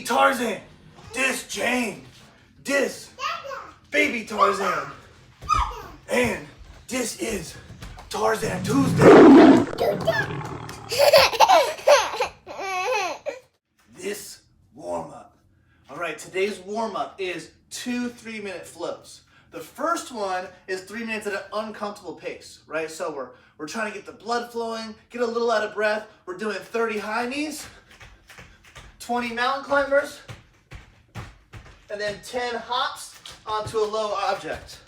Tarzan. This Jane. This baby Tarzan. And this is Tarzan Tuesday. This warm-up. All right, today's warm-up is 2 3-minute flows. The first one is 3 minutes at an uncomfortable pace, right? So we're trying to get the blood flowing, get a little out of breath. We're doing 30 high knees, 20 mountain climbers, and then 10 hops onto a low object.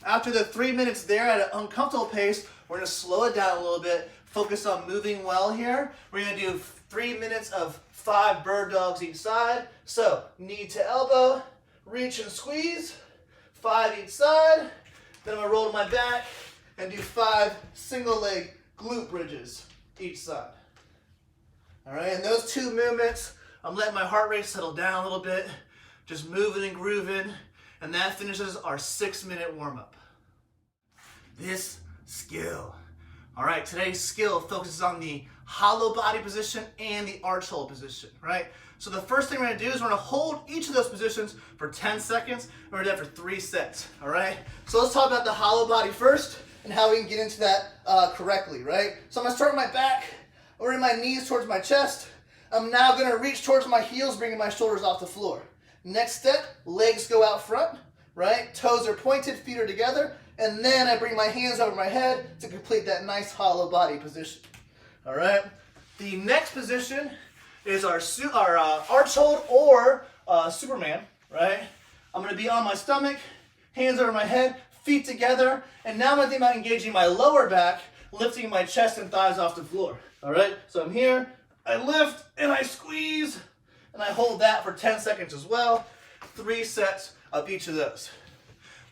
After the 3 minutes there at an uncomfortable pace, we're gonna slow it down a little bit, focus on moving well here. We're gonna do 3 minutes of 5 bird dogs each side. So knee to elbow, reach and squeeze, 5 each side. Then I'm gonna roll to my back and do 5 single leg glute bridges each side. All right, and those 2 movements, I'm letting my heart rate settle down a little bit, just moving and grooving, and that finishes our 6-minute warm-up. This skill. All right, today's skill focuses on the hollow body position and the arch hold position, right? So the first thing we're gonna do is we're gonna hold each of those positions for 10 seconds, and we're gonna do that for 3 sets, all right? So let's talk about the hollow body first and how we can get into that correctly, right? So I'm gonna start with my back, over my knees towards my chest. I'm now gonna reach towards my heels, bringing my shoulders off the floor. Next step, legs go out front, right? Toes are pointed, feet are together, and then I bring my hands over my head to complete that nice hollow body position. All right. The next position is our arch hold or Superman, right? I'm going to be on my stomach, hands over my head, feet together, and now I'm going to think about engaging my lower back, lifting my chest and thighs off the floor. All right. So I'm here, I lift and I squeeze, and I hold that for 10 seconds as well. 3 sets of each of those.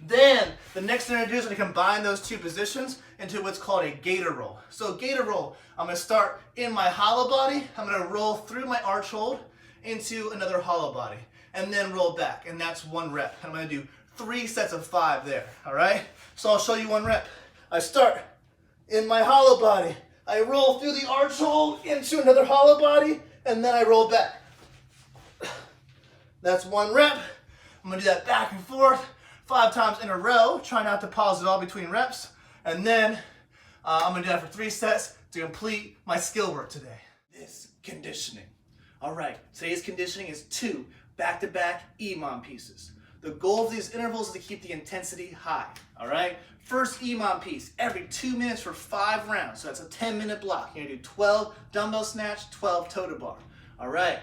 Then, the next thing I'm going to do is I'm going to combine those 2 positions into what's called a gator roll. So gator roll, I'm going to start in my hollow body. I'm going to roll through my arch hold into another hollow body and then roll back. And that's 1 rep. And I'm going to do 3 sets of 5 there. All right? So I'll show you 1 rep. I start in my hollow body. I roll through the arch hold into another hollow body and then I roll back. That's 1 rep. I'm going to do that back and forth 5 times in a row. Try not to pause at all between reps. And then I'm going to do that for 3 sets to complete my skill work today. This conditioning. All right, today's conditioning is 2 back-to-back EMOM pieces. The goal of these intervals is to keep the intensity high. All right, first EMOM piece, every 2 minutes for 5 rounds. So that's a 10-minute block. You're going to do 12 dumbbell snatch, 12 toe to bar. All right,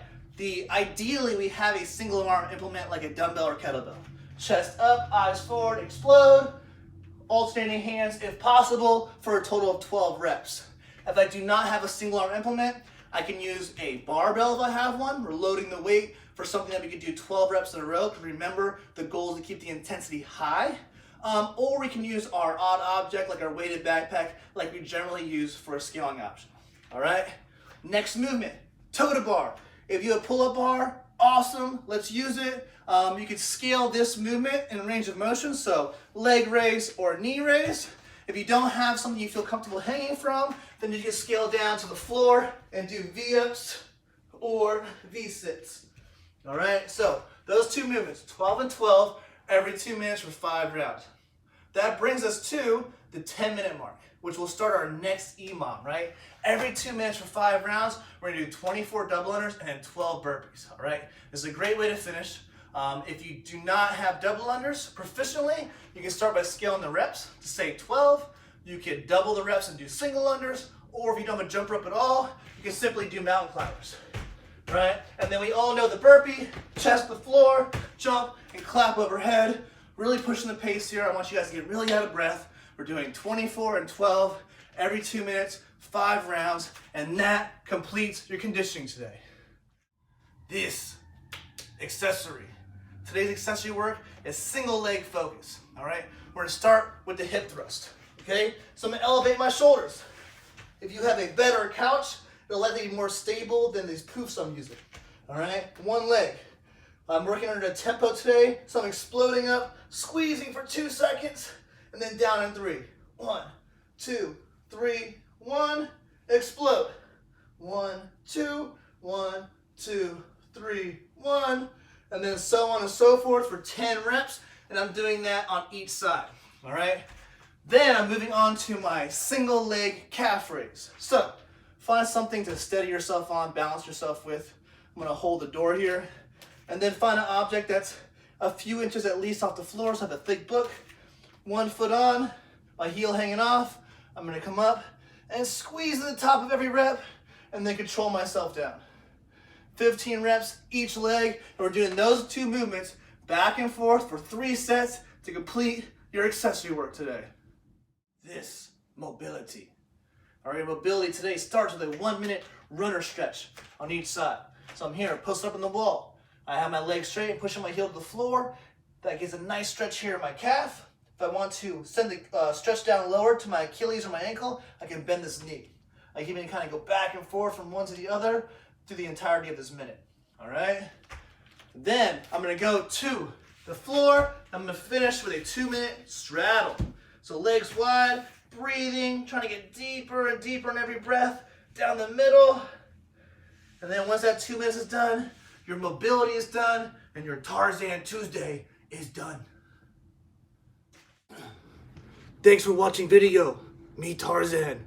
ideally we have a single arm implement like a dumbbell or kettlebell. Chest up, eyes forward, explode. Alternating hands if possible for a total of 12 reps. If I do not have a single arm implement, I can use a barbell if I have one. We're loading the weight for something that we could do 12 reps in a row. Remember, the goal is to keep the intensity high. Or we can use our odd object like our weighted backpack like we generally use for a scaling option. All right, next movement, toe to bar. If you have pull-up bar, awesome, let's use it. You can scale this movement in range of motion, so leg raise or knee raise. If you don't have something you feel comfortable hanging from, then you can scale down to the floor and do V-ups or V-sits. All right, so those 2 movements, 12 and 12, every 2 minutes for 5 rounds. That brings us to the 10-minute mark, which will start our next EMOM, right? Every 2 minutes for 5 rounds, we're gonna do 24 double unders and 12 burpees, all right? This is a great way to finish. If you do not have double unders proficiently, you can start by scaling the reps to say 12. You can double the reps and do single unders, or if you don't have a jump rope at all, you can simply do mountain climbers, right? And then we all know the burpee, chest to the floor, jump, and clap overhead. Really pushing the pace here. I want you guys to get really out of breath. We're doing 24 and 12 every 2 minutes, 5 rounds, and that completes your conditioning today. This accessory. Today's accessory work is single leg focus, all right? We're gonna start with the hip thrust, okay? So I'm gonna elevate my shoulders. If you have a bed or a couch, it'll likely be more stable than these poofs I'm using, all right? 1 leg. I'm working under a tempo today, so I'm exploding up, squeezing for 2 seconds, and then down in 3. 1, 2, 3, 1, explode. 1, 2, 1, 2, 3, 1, and then so on and so forth for 10 reps, and I'm doing that on each side, all right? Then I'm moving on to my single leg calf raise. So find something to steady yourself on, balance yourself with. I'm gonna hold the door here, and then find an object that's a few inches at least off the floor, so I have a thick book. 1 foot on, my heel hanging off. I'm gonna come up and squeeze at the top of every rep, and then control myself down. 15 reps each leg, and we're doing those 2 movements back and forth for 3 sets to complete your accessory work today. This mobility. All right, mobility today starts with a 1-minute runner stretch on each side. So I'm here, posted up on the wall. I have my legs straight and pushing my heel to the floor. That gives a nice stretch here in my calf. If I want to send the stretch down lower to my Achilles or my ankle, I can bend this knee. I can even kind of go back and forth from one to the other through the entirety of this minute. All right? Then I'm gonna go to the floor. I'm gonna finish with a 2-minute straddle. So legs wide, breathing, trying to get deeper and deeper in every breath, down the middle. And then once that 2 minutes is done, your mobility is done, and your Tarzan Tuesday is done. Thanks for watching video. Me Tarzan.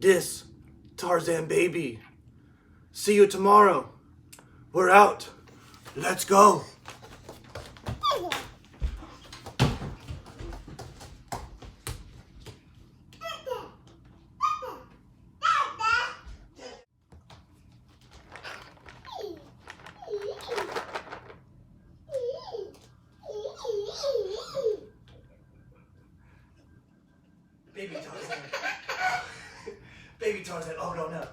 This Tarzan baby. See you tomorrow. We're out. Let's go. Baby Tarzan. Baby Tarzan. Oh, no, no.